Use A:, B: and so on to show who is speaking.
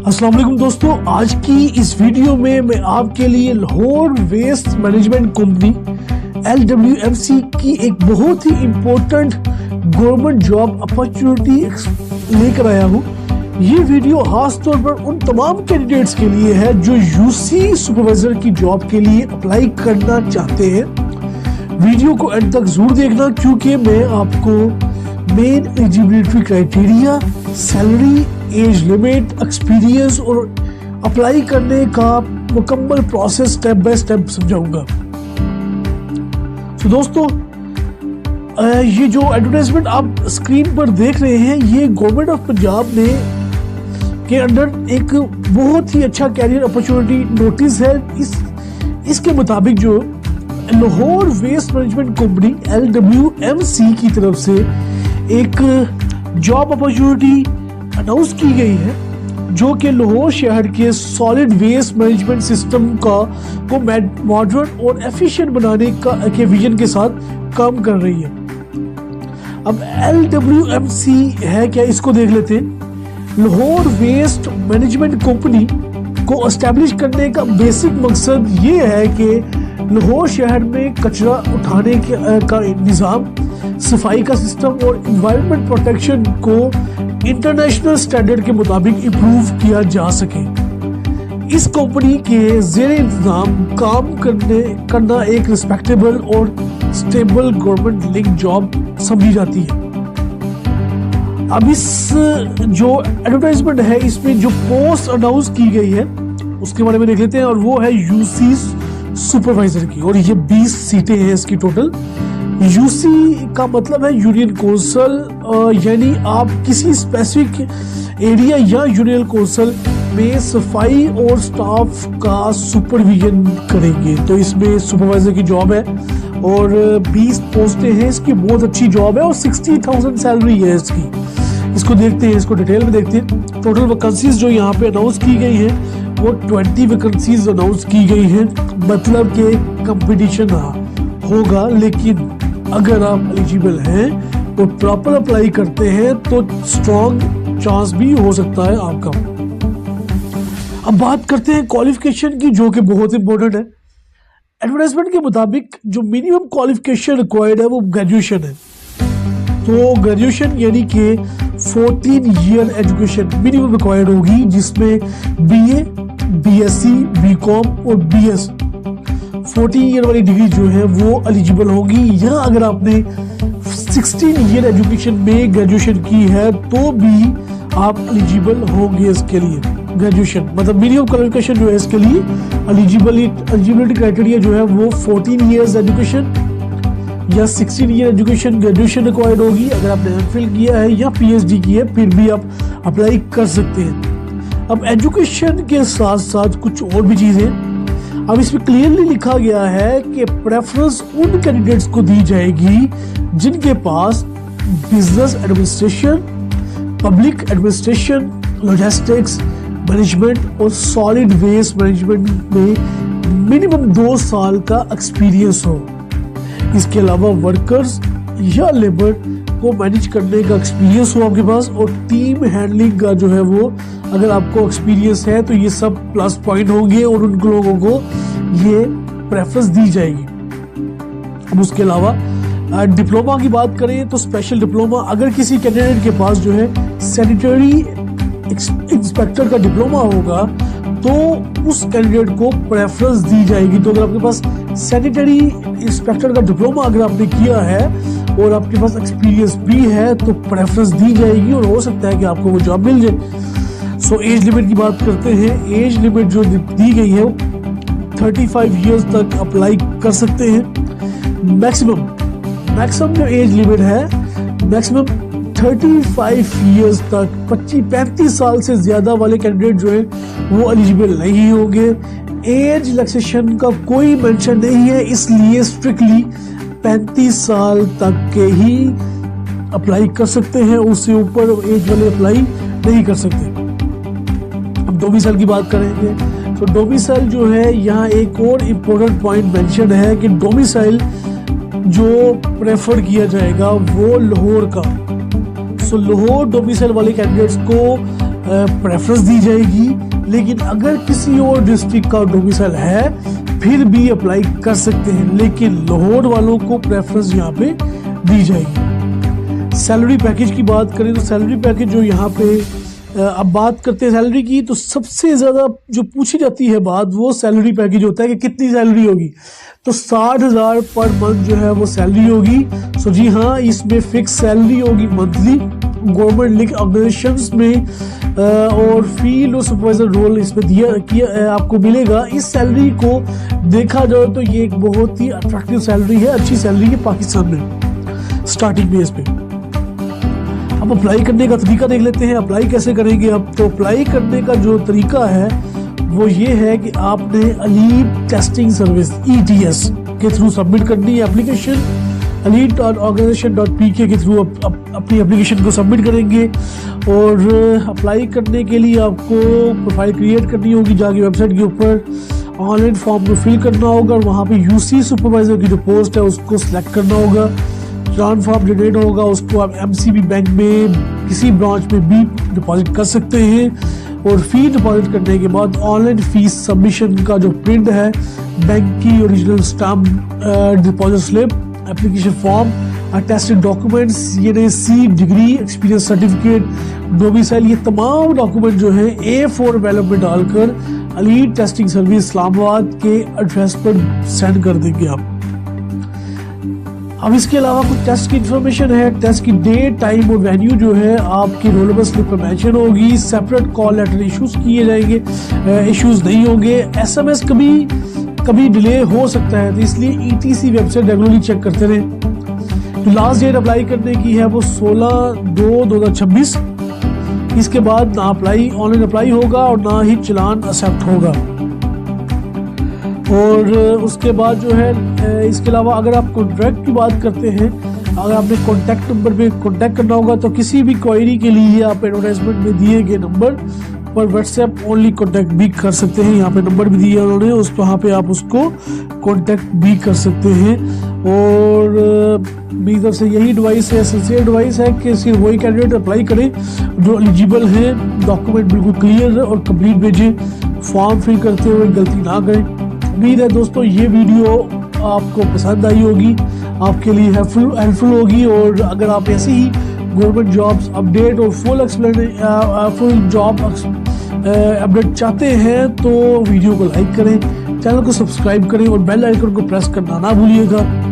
A: अस्सलाम वालेकुम दोस्तों, आज की इस वीडियो में मैं आपके लिए Lahore waste management company LWMC की एक बहुत ही इम्पोर्टेंट गवर्नमेंट जॉब अपॉर्चुनिटी लेकर आया हूँ। ये वीडियो खास तौर पर उन तमाम कैंडिडेट्स के लिए है जो यूसी सुपरवाइजर की जॉब के लिए अप्लाई करना चाहते हैं। वीडियो को एंड तक जरूर देखना क्योंकि मैं आपको main eligibility criteria, salary, age limit, experience और अप्लाई करने का मुकम्मल प्रोसेस स्टेप बाय स्टेप समझाऊंगा। तो दोस्तों, ये जो एडवर्टाइजमेंट आप स्क्रीन पर देख रहे हैं, ये गवर्नमेंट ऑफ पंजाब ने के अंडर एक बहुत ही अच्छा कैरियर अपॉर्चुनिटी नोटिस है। इसके मुताबिक जो Lahore waste management company LWMC की तरफ से एक जॉब अपॉर्चुनिटी अनाउंस की गई है जो कि लाहौर शहर के सॉलिड वेस्ट मैनेजमेंट सिस्टम को मॉडर्न और एफिशिएंट बनाने के विजन के साथ काम कर रही है। अब LWMC है क्या, इसको देख लेते हैं। लाहौर वेस्ट मैनेजमेंट कंपनी को एस्टैब्लिश करने का बेसिक मकसद ये है कि लाहौर शहर में कचरा उठाने का निज़ाम, सफाई का सिस्टम और एनवायरनमेंट प्रोटेक्शन को इंटरनेशनल स्टैंडर्ड के मुताबिक इम्प्रूव किया जा सके। इस कंपनी के ज़ेरे इंतजाम काम करना एक रिस्पेक्टेबल और स्टेबल गवर्नमेंट लिंक जॉब समझी जाती है। अब इस जो एडवर्टाइजमेंट है, इसमें जो पोस्ट अनाउंस की गई है उसके बारे में देख लेते हैं, और वो है यूसी सुपरवाइजर की, और ये 20 सीटें हैं इसकी टोटल। यूसी का मतलब है यूनियन काउंसिल, यानी आप किसी स्पेसिफिक एरिया या यूनियन काउंसिल में सफाई और स्टाफ का सुपरविजन करेंगे। तो इसमें सुपरवाइजर की जॉब है और 20 पोस्टें हैं। इसकी बहुत अच्छी जॉब है और 60,000 सैलरी है इसकी। इसको देखते हैं, इसको डिटेल में देखते हैं। टोटल वैकेंसीज जो यहाँ पे अनाउंस की गई है वो 20 वैकेंसीज अनाउंस की गई है। मतलब कि कंपटीशन होगा, लेकिन अगर आप एलिजिबल हैं तो प्रॉपर अप्लाई करते हैं तो स्ट्रॉन्ग चांस भी हो सकता है आपका। अब बात करते हैं क्वालिफिकेशन की, जो कि बहुत इंपॉर्टेंट है। एडवर्टाइजमेंट के मुताबिक जो मिनिमम क्वालिफिकेशन रिक्वायर्ड है वो ग्रेजुएशन है। तो ग्रेजुएशन यानी कि 14 ईयर एजुकेशन मिनिमम रिक्वायर्ड होगी, जिसमें BA, BSc, BCom और BS 14 ईयर वाली डिग्री जो है वो एलिजिबल होगी। यहाँ अगर आपने 16 ईयर एजुकेशन में ग्रेजुएशन की है तो भी आप एलिजिबल होंगे इसके लिए। ग्रेजुएशन मतलब मिनिमम क्वालिफिकेशन जो है इसके लिए एलिजिबिलिटी क्राइटेरिया जो है वो 14 ईयर्स एजुकेशन या 16 ईयर एजुकेशन ग्रेजुएशन रिक्वायर्ड होगी। अगर आपने एमफिल किया है या PhD की है फिर भी आप अप्लाई कर सकते हैं। अब एजुकेशन के साथ साथ कुछ और भी चीजें, अब इसमें क्लियरली लिखा गया है कि प्रेफरेंस उन कैंडिडेट्स को दी जाएगी जिनके पास business administration, public administration, logistics management और सॉलिड वेस्ट मैनेजमेंट में मिनिमम 2 साल का एक्सपीरियंस हो। इसके अलावा वर्कर्स या लेबर को मैनेज करने का एक्सपीरियंस हो आपके पास, और टीम हैंडलिंग का जो है वो अगर आपको एक्सपीरियंस है तो ये सब प्लस पॉइंट होंगे और उन लोगों को ये प्रेफरेंस दी जाएगी। अब उसके अलावा डिप्लोमा की बात करें तो स्पेशल डिप्लोमा, अगर किसी कैंडिडेट के पास जो है सैनिटरी इंस्पेक्टर का डिप्लोमा होगा तो उस कैंडिडेट को प्रेफरेंस दी जाएगी। तो अगर आपके पास सैनिटरी इंस्पेक्टर का डिप्लोमा अगर आपने किया है और आपके पास एक्सपीरियंस भी है तो प्रेफरेंस दी जाएगी और हो सकता है कि आपको वो जॉब मिल जाए। सो एज लिमिट की बात करते हैं। एज लिमिट जो दी गई है 35 ईयर्स तक अप्लाई कर सकते हैं। मैक्सिमम जो एज लिमिट है मैक्सिमम 35 ईयर्स तक, 35 साल से ज्यादा वाले कैंडिडेट जो है वो एलिजिबल नहीं होंगे। एज रिलैक्सेशन का कोई मेंशन नहीं है, इसलिए स्ट्रिक्टली 35 साल तक के ही अप्लाई कर सकते हैं, उससे ऊपर एज वाले अप्लाई नहीं कर सकते। अब डोमिसाइल की बात करेंगे तो डोमिसाइल जो है, यहाँ एक और इम्पोर्टेंट पॉइंट मेंशन है कि डोमिसाइल जो प्रेफर किया जाएगा वो लाहौर का। सो लाहौर डोमिसाइल वाले कैंडिडेट्स को प्रेफरेंस दी जाएगी। लेकिन अगर किसी और डिस्ट्रिक्ट का डोमिसाइल है फिर भी अप्लाई कर सकते हैं, लेकिन लाहौर वालों को प्रेफरेंस यहाँ पे दी जाएगी। सैलरी पैकेज की बात करें तो सैलरी पैकेज जो यहाँ पे अब बात करते हैं सैलरी की, तो सबसे ज़्यादा जो पूछी जाती है बात वो सैलरी पैकेज होता है कि कितनी सैलरी होगी। तो 60,000 पर मंथ जो है वो सैलरी होगी। सो जी हाँ, इसमें फिक्स सैलरी होगी मंथली। गवर्नमेंट लिंक ऑर्गेनाइजेशंस में और फील्ड और सुपरवाइजर रोल इसमें दिया आपको मिलेगा। इस सैलरी को देखा जाए तो ये एक बहुत ही अट्रैक्टिव सैलरी है, अच्छी सैलरी है पाकिस्तान में स्टार्टिंग बेस पे। अब अप्लाई करने का तरीका देख लेते हैं। अप्लाई कैसे करेंगे अब? तो अप्लाई करने का जो तरीका है वो ये है कि आपने एलीट टेस्टिंग सर्विस ETS के थ्रू सबमिट करनी है एप्लीकेशन। elite.organization.pk के थ्रू अपनी एप्लीकेशन को सबमिट करेंगे और अप्लाई करने के लिए आपको प्रोफाइल क्रिएट करनी होगी। जाके वेबसाइट के ऊपर ऑनलाइन फॉर्म को फिल करना होगा और वहाँ पे UC सुपरवाइजर की जो पोस्ट है उसको सिलेक्ट करना होगा। ट्रांस फॉर्म जनरेट होगा, उसको आप MCB बैंक में किसी ब्रांच में भी डिपॉजिट कर सकते हैं और फी डिपॉजिट करने के बाद ऑनलाइन फीस सबमिशन का जो प्रिंट है, बैंक की original stamp, deposit slip, application form, attested documents, C degree, experience certificate, domicile, ये तमाम डॉक्यूमेंट जो है A4 एनवेलप में डालकर एलीट टेस्टिंग सर्विस इस्लामाबाद के एड्रेस पर सेंड कर देंगे आप। अब इसके अलावा कुछ टेस्ट की इंफॉर्मेशन है। टेस्ट की डेट, टाइम और वेन्यू जो है आपकी रोल नंबर स्लिप पर मेंशन होगी। सेपरेट कॉल लेटर इश्यूज किए जाएंगे, इश्यूज नहीं होंगे। SMS कभी डिले हो सकता है, तो इसलिए ETC वेबसाइट रेगुलरली चेक करते रहें। जो लास्ट डेट अप्लाई करने की है वो 16/2/2026। इसके बाद ना ऑनलाइन अप्लाई होगा और ना ही चलान एक्सेप्ट होगा। और उसके बाद जो है इसके अलावा अगर आप कॉन्ट्रैक्ट की बात करते हैं, अगर आपने कॉन्टैक्ट नंबर पे कॉन्टैक्ट करना होगा तो किसी भी क्वेरी के लिए आप एडवर्टाइजमेंट में दिए गए नंबर पर व्हाट्सएप ओनली कॉन्टैक्ट भी कर सकते हैं। यहाँ पे नंबर भी दिया उन्होंने, वहाँ पे आप उसको कॉन्टैक्ट भी कर सकते हैं। और मेरी तरफ से यही एडवाइस है, सिंसियर एडवाइस है कि सिर्फ वही कैंडिडेट अप्लाई करें जो एलिजिबल है। डॉक्यूमेंट बिल्कुल क्लियर और कंप्लीट भेजें, फॉर्म फिल करते हुए गलती ना करें। उम्मीद है दोस्तों ये वीडियो आपको पसंद आई होगी, आपके लिए हेल्पफुल होगी। और अगर आप ऐसे ही गवर्नमेंट जॉब्स अपडेट और फुल जॉब अपडेट चाहते हैं तो वीडियो को लाइक करें, चैनल को सब्सक्राइब करें और बेल आइकन को प्रेस करना ना भूलिएगा।